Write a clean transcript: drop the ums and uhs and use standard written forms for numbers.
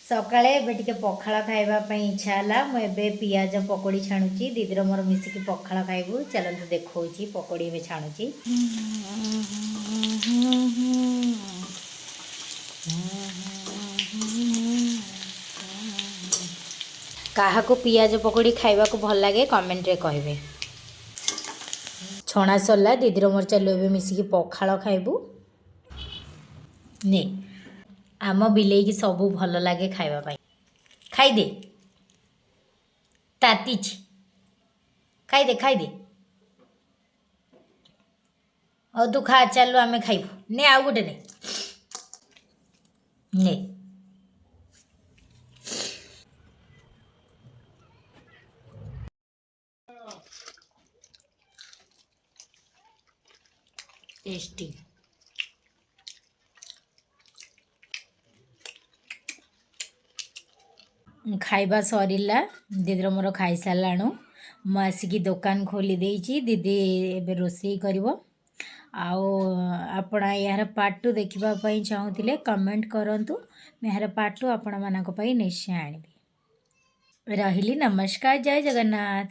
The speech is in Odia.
ସକାଳେ ଏବେ ଟିକେ ପଖାଳ ଖାଇବା ପାଇଁ ଇଚ୍ଛା ହେଲା। ମୁଁ ଏବେ ପିଆଜ ପକୋଡ଼ି ଛାଣୁଛି। ଦିଦିର ମୋର ମିଶିକି ପଖାଳ ଖାଇବୁ। ଚାଲନ୍ତୁ ଦେଖାଉଛି ପକୋଡ଼ି ଏବେ ଛାଣୁଛି। କାହାକୁ ପିଆଜ ପକୋଡ଼ି ଖାଇବାକୁ ଭଲ ଲାଗେ କମେଣ୍ଟରେ କହିବେ। ଛଣା ସରିଲା। ଦିଦିର ମୋର ଚାଲୁ ଏବେ ମିଶିକି ପଖାଳ ଖାଇବୁ। ନେ ଆମ ବିଲେଇକି ସବୁ ଭଲ ଲାଗେ ଖାଇବା ପାଇଁ। ଖାଇଦେ, ତାତିଛି, ଖାଇଦେ ଖାଇଦେ। ହଉ ତୁ ଖା, ଚାଲୁ ଆମେ ଖାଇବୁ। ନେ ଆଉ ଗୋଟେ ନେ, ନେ। टेस्टी खाइबा सरिला। दीदीर मोर खाई साराणु। ମୁଁ ଆସିକି ଦୋକାନ ଖୋଲି ଦେଇଛି। ଦିଦି ଏବେ ରୋଷେଇ କରିବ। ଆଉ ଆପଣ ଏହାର ପାର୍ଟ 2 ଦେଖିବା ପାଇଁ ଚାହୁଁଥିଲେ କମେଣ୍ଟ କରନ୍ତୁ। ମୁଁ ଏହାର ପାର୍ଟ 2 ଆପଣମାନଙ୍କ ପାଇଁ ନିଶ୍ଚୟ ଆଣିବି। ରହିଲି, ନମସ୍କାର, ଜୟ ଜଗନ୍ନାଥ।